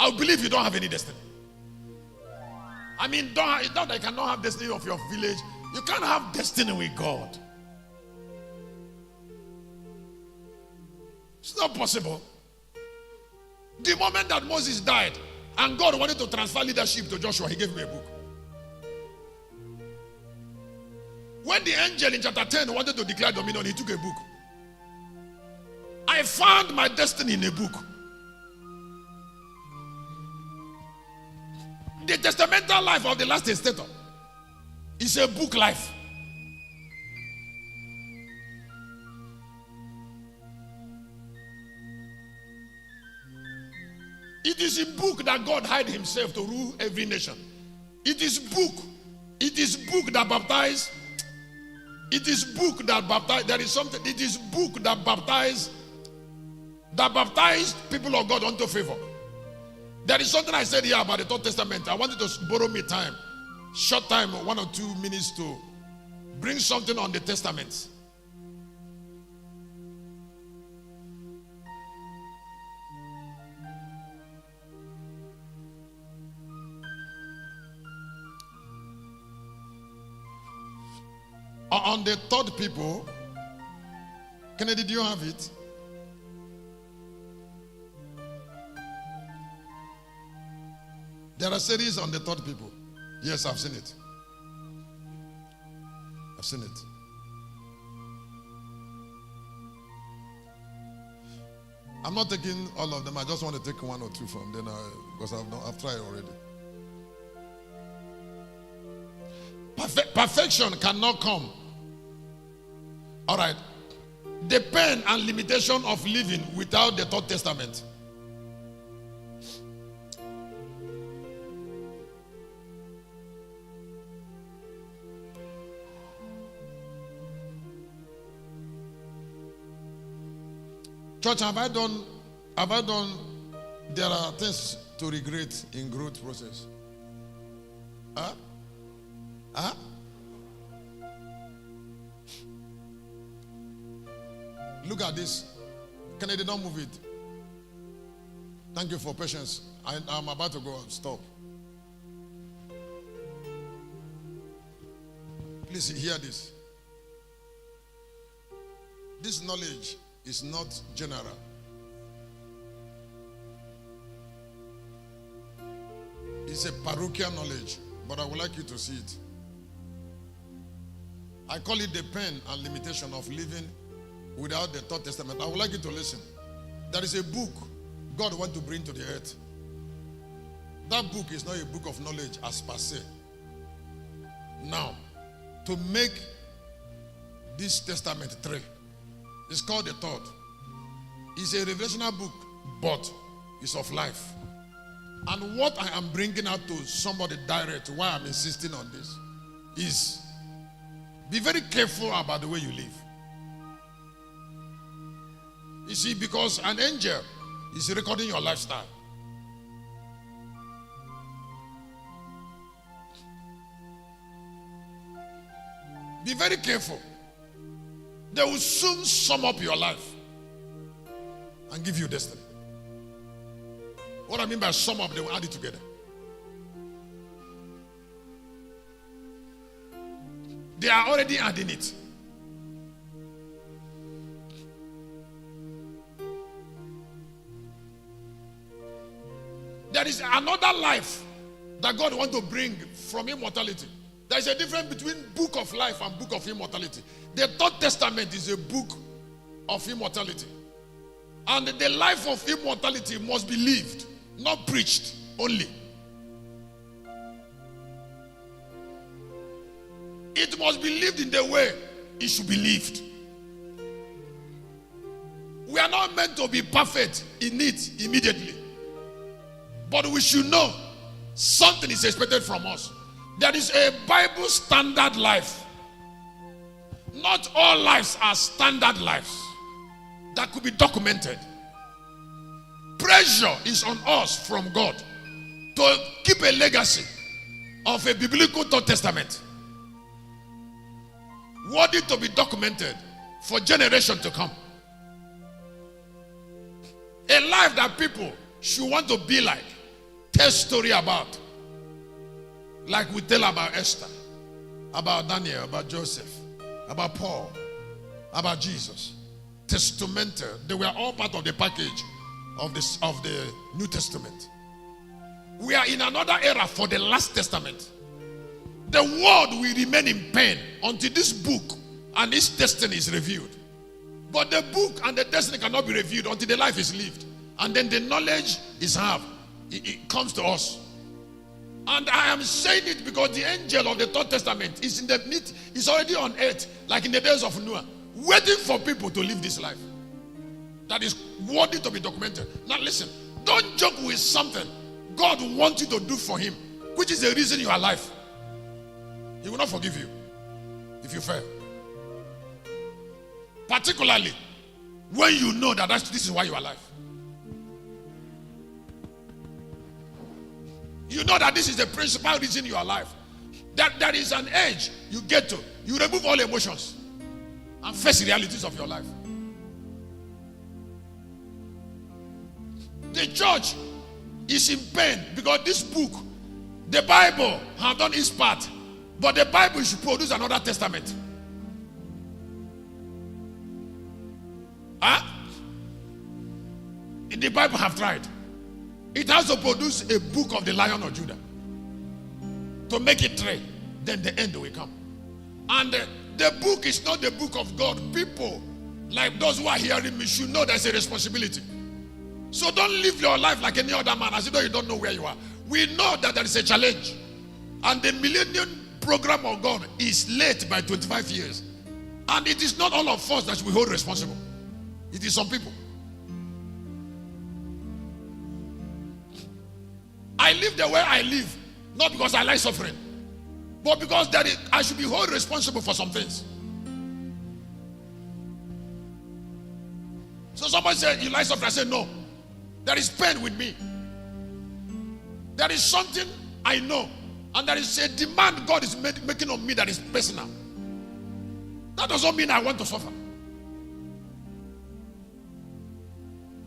I'll believe you don't have any destiny. I mean, it's not that you cannot have destiny of your village. You can't have destiny with God. It's not possible. The moment that Moses died and God wanted to transfer leadership to Joshua, he gave him a book. When the angel in chapter 10 wanted to declare dominion, he took a book. I found my destiny in a book. The testamental life of the last testator is a book life. It is a book that God hid himself to rule every nation. It is book. It is book that baptized. It is book that baptized. There is something. It is book that baptized people of God unto favor. There is something I said here about the Third Testament. I wanted to borrow me time, short time, 1 or 2 minutes to bring something on the Testament. On the third people, Kennedy, do you have it? There are series on the third people. Yes, I've seen it. I've seen it. I'm not taking all of them. I just want to take 1 or 2 from them because I've tried already. Perfection cannot come. All right. The pain and limitation of living without the Third Testament. Church, have I done, there are things to regret in growth process. Huh? Huh? Look at this. Kennedy, don't move it. Thank you for patience. I'm about to go and stop. Please hear this. This knowledge is not general. It's a parochial knowledge, but I would like you to see it. I call it the pain and limitation of living without the Third Testament. I would like you to listen. There is a book God wants to bring to the earth. That book is not a book of knowledge as per se. Now, to make this testament 3, it's called the third. It's a revelational book, but it's of life. And what I am bringing out to somebody direct, why I'm insisting on this, is be very careful about the way you live. You see, because an angel is recording your lifestyle. Be very careful. They will soon sum up your life and give you destiny. What I mean by sum up, they will add it together. They are already adding it. There is another life that God wants to bring from immortality. There is a difference between book of life and book of immortality. The Third Testament is a book of immortality. And the life of immortality must be lived, not preached only. It must be lived in the way it should be lived. We are not meant to be perfect in it immediately. But we should know something is expected from us. There is a Bible standard life. Not all lives are standard lives that could be documented. Pressure is on us from God to keep a legacy of a biblical Third Testament, worthy to be documented for generations to come. A life that people should want to be like. tell story about. Like we tell about Esther, about Daniel, about Joseph, about Paul, about Jesus. Testamental. They were all part of the package of the New Testament. We are in another era for the last testament. The world will remain in pain until this book and its destiny is revealed. But the book and the destiny cannot be revealed until the life is lived. And then the knowledge is have. It comes to us. And I am saying it because the angel of the Third Testament is in the midst, is already on earth, like in the days of Noah, waiting for people to live this life. That is worthy to be documented. Now listen, don't joke with something God wants you to do for him, which is the reason you are alive. He will not forgive you if you fail. Particularly when you know that this is why you are alive. You know that this is the principal reason you are alive. That there is an age you get to. You remove all emotions and face the realities of your life. The church is in pain because this book, the Bible, has done its part. But the Bible should produce another testament. Huh? The Bible have tried. It has to produce a book of the Lion of Judah. To make it trade, then the end will come. And the book is not the book of God. People, like those who are hearing me, should know there's a responsibility. So don't live your life like any other man as though you don't know where you are. We know that there is a challenge. And the millennium program of God is late by 25 years. And it is not all of us that we hold responsible. It is some people. I live the way I live, not because I like suffering, but because I should be held responsible for some things. So somebody said, you like suffering? I said, no. There is pain with me. There is something I know. And there is a demand God is making on me that is personal. That doesn't mean I want to suffer.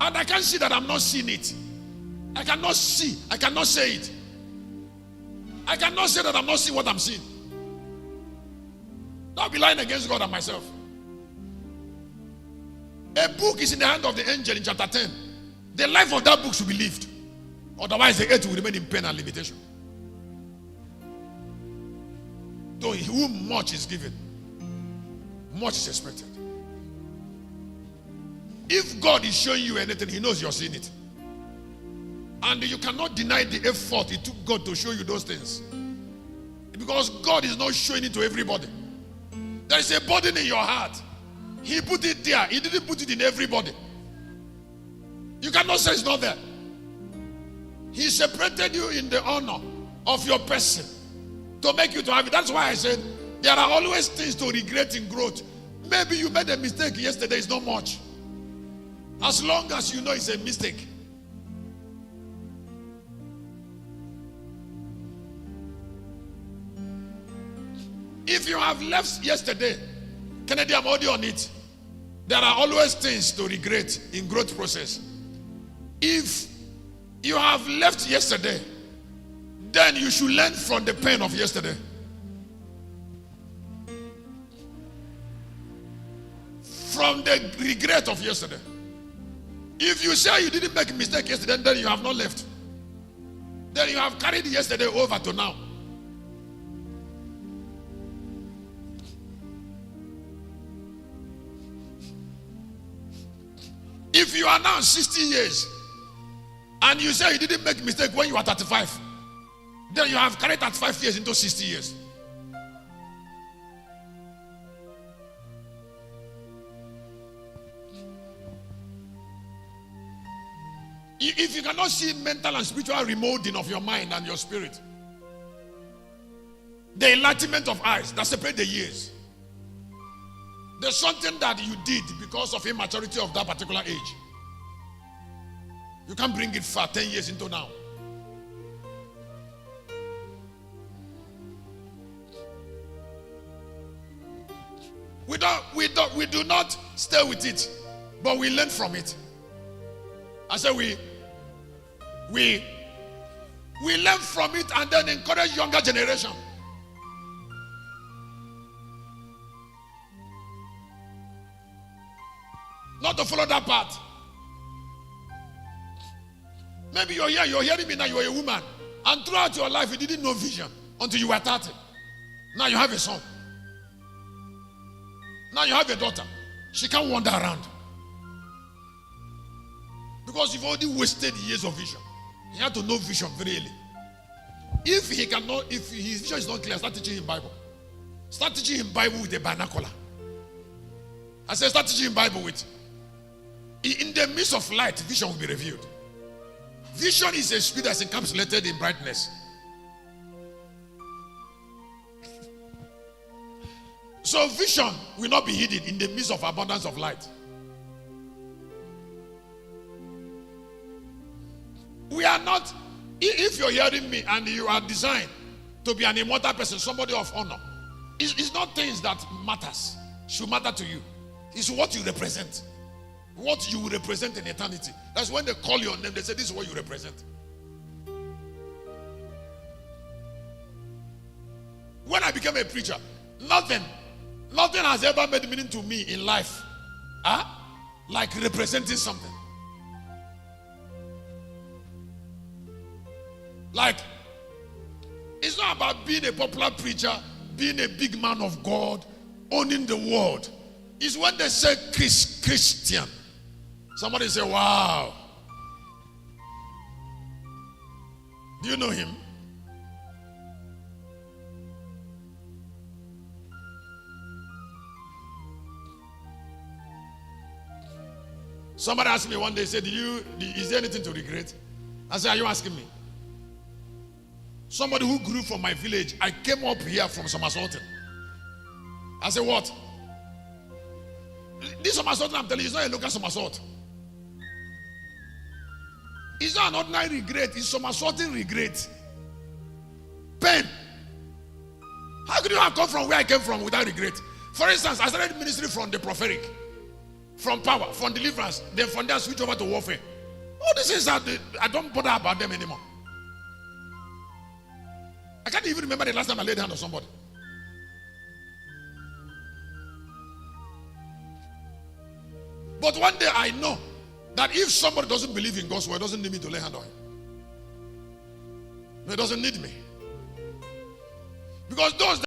And I can't see that I'm not seeing it. I cannot see. I cannot say it. I cannot say that I'm not seeing what I'm seeing. I'll be lying against God and myself. A book is in the hand of the angel in chapter 10. The life of that book should be lived. Otherwise the earth will remain in pain and limitation. To whom much is given, much is expected. If God is showing you anything, he knows you're seeing it. And you cannot deny the effort it took God to show you those things. Because God is not showing it to everybody. There is a burden in your heart. He put it there. He didn't put it in everybody. You cannot say it's not there. He separated you in the honor of your person to make you to have it. That's why I said there are always things to regret in growth. Maybe you made a mistake yesterday. It's not much. As long as you know it's a mistake. If you have left yesterday, Kennedy, I'm already on it. There are always things to regret in growth process. If you have left yesterday, then you should learn from the pain of yesterday. From the regret of yesterday. If you say you didn't make a mistake yesterday, then you have not left. Then you have carried yesterday over to now. If you are now 60 years and you say you didn't make a mistake when you were 35, then you have carried 35 years into 60 years. If you cannot see mental and spiritual remolding of your mind and your spirit, the enlightenment of eyes that separate the years, there's something that you did because of immaturity of that particular age. You can't bring it far 10 years into now. We do not stay with it, but we learn from it. I say we We learn from it and then encourage younger generation. Not to follow that path. Maybe you're here, you're hearing me now, you're a woman. And throughout your life, you didn't know vision until you were 30. Now you have a son. Now you have a daughter. She can't wander around. Because you've already wasted years of vision. He had to know vision very early. If his vision is not clear, start teaching him Bible. Start teaching him Bible with a binocular. I said, start teaching him Bible with. In the midst of light, vision will be revealed. Vision is a spirit that's encapsulated in brightness. So vision will not be hidden in the midst of abundance of light. We are not, if you're hearing me and you are designed to be an immortal person, somebody of honor, it's not things that matters, should matter to you. It's what you represent. What you will represent in eternity. That's when they call your name, they say, this is what you represent. When I became a preacher, nothing has ever made meaning to me in life. Like representing something. Like, it's not about being a popular preacher, being a big man of God, owning the world. It's when they say Christian. Somebody say, wow. Do you know him? Somebody asked me one day, said, is there anything to regret? I said, are you asking me? Somebody who grew from my village, I came up here from Somersaulting. I said, what? This Somersaulting, I'm telling you, it's not a local somersault. It's not an ordinary regret, it's somersaulting regret. Pain. How could you have come from where I came from without regret? For instance, I started ministry from the prophetic, from power, from deliverance, then from there switch over to warfare. All these things I don't bother about them anymore. I can't even remember the last time I laid hand on somebody. But one day I know that if somebody doesn't believe in God's word, doesn't need me to lay hand on him. No, he doesn't need me. Because those